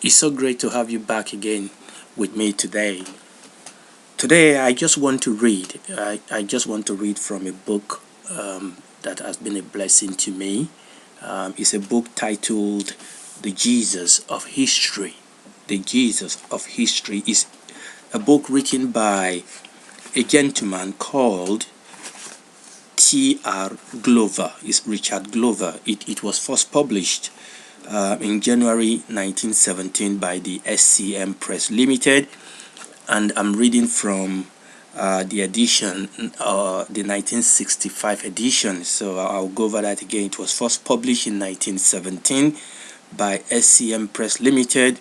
It's so great to have you back again with me today. Today, I just want to read. I just want to read from a book that has been a blessing to me. It's a book titled "The Jesus of History." The Jesus of History is a book written by a gentleman called T.R. Glover. It's Richard Glover. It was first published in January 1917 by the S.C.M. Press Limited, and I'm reading from the edition, the 1965 edition. So I'll go over that again. It was first published in 1917 by S.C.M. Press Limited,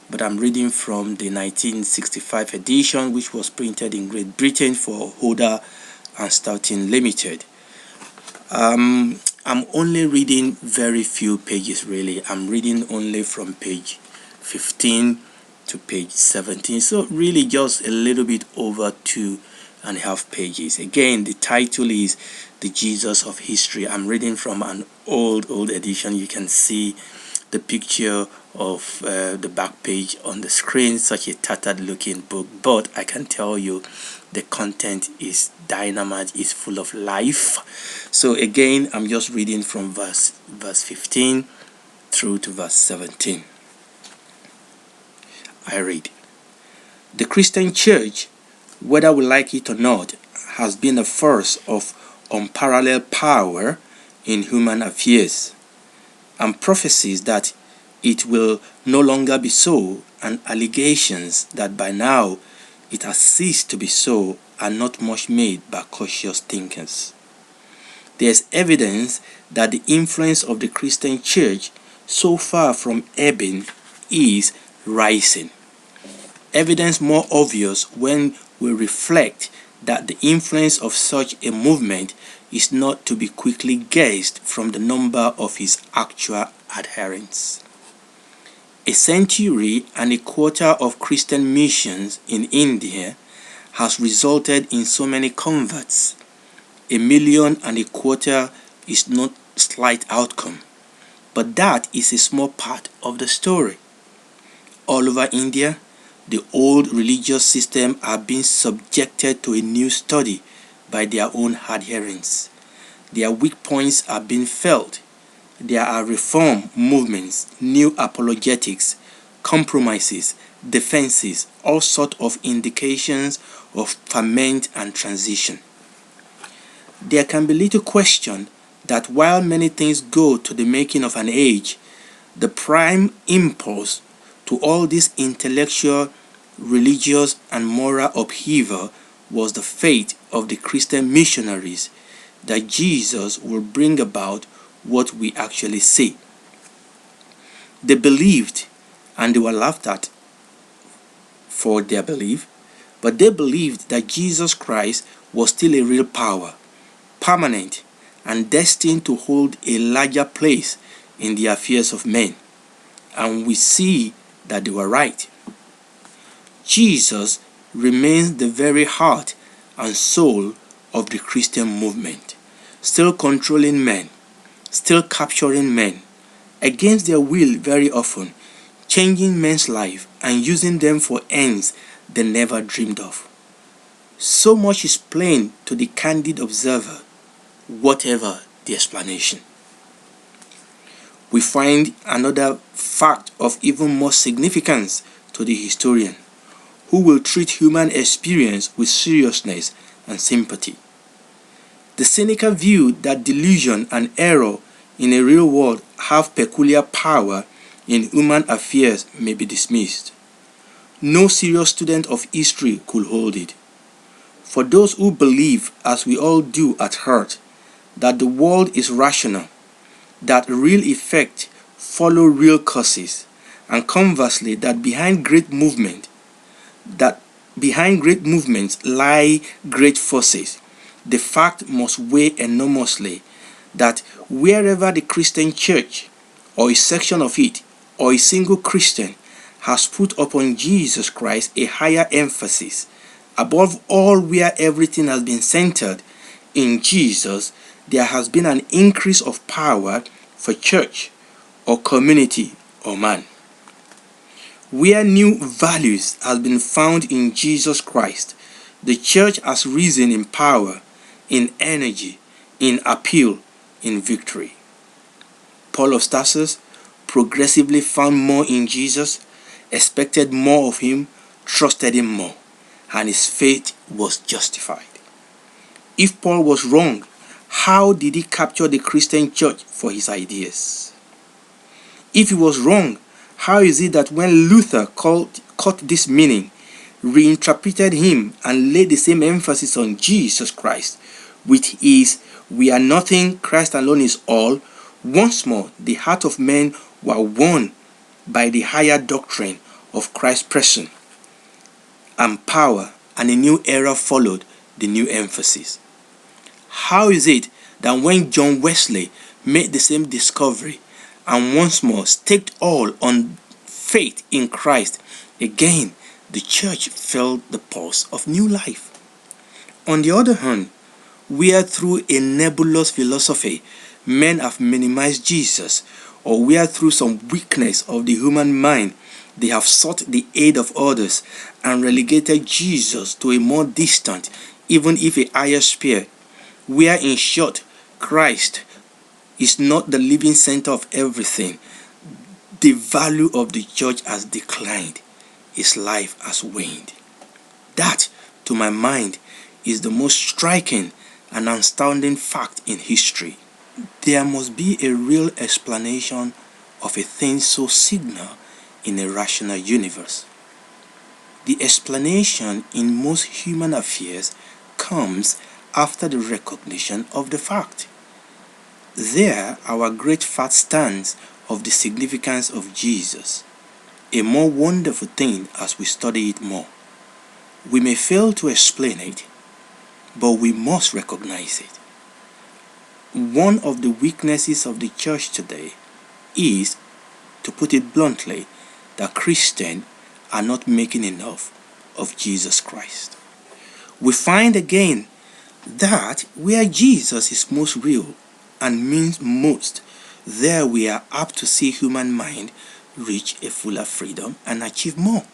but I'm reading from the 1965 edition, which was printed in Great Britain for Hodder and Stoughton Ltd. I'm only reading very few pages, really. I'm reading only from page 15 to page 17, so really just a little bit over 2.5 pages. Again, the title is The Jesus of History. I'm reading from an old edition. You can see the picture of the back page on the screen. Such a tattered looking book, but I can tell you the content is dynamite, is full of life. So again, I'm just reading from verse 15 through to verse 17. I read, "The Christian Church, whether we like it or not, has been a force of unparalleled power in human affairs, and prophecies that it will no longer be so, and allegations that by now it has ceased to be so, are not much made by cautious thinkers. There is evidence that the influence of the Christian Church, so far from ebbing, is rising. Evidence more obvious when we reflect that the influence of such a movement is not to be quickly guessed from the number of its actual adherents. A century and a quarter of Christian missions in India has resulted in so many converts. 1.25 million is not slight outcome, but that is a small part of the story. All over India, the old religious system are being subjected to a new study by their own adherents. Their weak points are being felt. There are reform movements, new apologetics, compromises, defenses, all sorts of indications of ferment and transition. There can be little question that while many things go to the making of an age, the prime impulse to all this intellectual, religious, and moral upheaval was the faith of the Christian missionaries that Jesus will bring about what we actually see. They believed, and they were laughed at for their belief, but they believed that Jesus Christ was still a real power, permanent, and destined to hold a larger place in the affairs of men. And we see that they were right. Jesus remains the very heart and soul of the Christian movement, still controlling men, still capturing men against their will very often, changing men's life and using them for ends they never dreamed of. So much is plain to the candid observer, whatever the explanation. We find another fact of even more significance to the historian, who will treat human experience with seriousness and sympathy. The cynical view that delusion and error in a real world have peculiar power in human affairs may be dismissed. No serious student of history could hold it. For those who believe, as we all do at heart, that the world is rational, that real effects follow real causes, and conversely that behind great movements lie great forces, the fact must weigh enormously that wherever the Christian Church, or a section of it, or a single Christian has put upon Jesus Christ a higher emphasis, above all where everything has been centered in Jesus, there has been an increase of power for church or community or man. Where new values have been found in Jesus Christ, the church has risen in power, in energy, in appeal, in victory. Paul of Tarsus progressively found more in Jesus, expected more of him, trusted him more, and his faith was justified. If Paul was wrong, how did he capture the Christian church for his ideas? If he was wrong, how is it that when Luther caught this meaning, reinterpreted him, and laid the same emphasis on Jesus Christ, with his "we are nothing, Christ alone is all," once more the heart of men were won by the higher doctrine of Christ's person and power, and a new era followed the new emphasis? How is it that when John Wesley made the same discovery and once more staked all on faith in Christ, again the church felt the pulse of new life? On the other hand, where through a nebulous philosophy men have minimized Jesus, or where through some weakness of the human mind they have sought the aid of others and relegated Jesus to a more distant, even if a higher sphere, where in short Christ is not the living center of everything, the value of the church has declined, its life has waned. That, to my mind, is the most striking and astounding fact in history. There must be a real explanation of a thing so signal in a rational universe. The explanation in most human affairs comes after the recognition of the fact. There, our great fact stands of the significance of Jesus, a more wonderful thing as we study it more. We may fail to explain it, but we must recognize it. One of the weaknesses of the church today is, to put it bluntly, that Christians are not making enough of Jesus Christ. We find again that where Jesus is most real and means most, there we are apt to see human mind reach a fuller freedom and achieve more.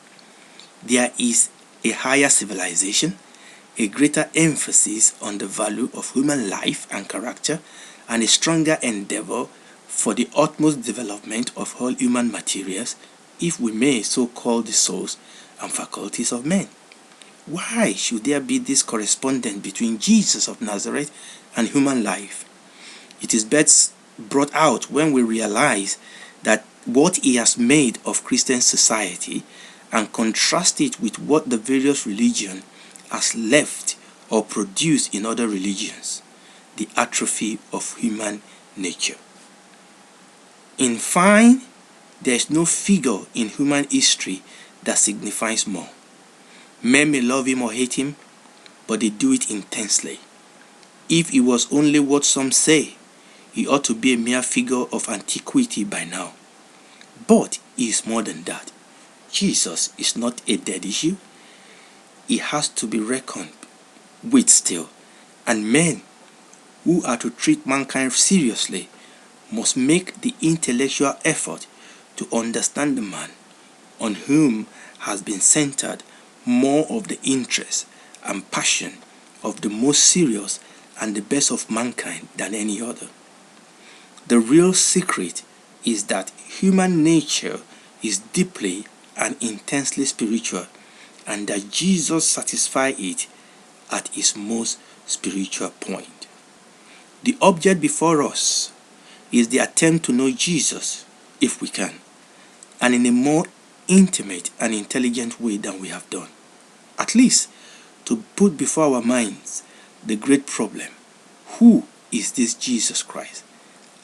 There is a higher civilization, a greater emphasis on the value of human life and character, and a stronger endeavor for the utmost development of all human materials, if we may so call the souls and faculties of men. Why should there be this correspondence between Jesus of Nazareth and human life? It is best brought out when we realize that what he has made of Christian society and contrast it with what the various religions has left or produced in other religions, the atrophy of human nature. In fine, there is no figure in human history that signifies more. Men may love him or hate him, but they do it intensely. If he was only what some say, he ought to be a mere figure of antiquity by now. But he is more than that. Jesus is not a dead issue. He has to be reckoned with still. And men who are to treat mankind seriously must make the intellectual effort to understand the man on whom has been centered more of the interest and passion of the most serious and the best of mankind than any other. The real secret is that human nature is deeply and intensely spiritual, and that Jesus satisfies it at its most spiritual point. The object before us is the attempt to know Jesus, if we can, and in a more intimate and intelligent way than we have done. At least to put before our minds the great problem: who is this Jesus Christ?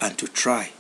And to try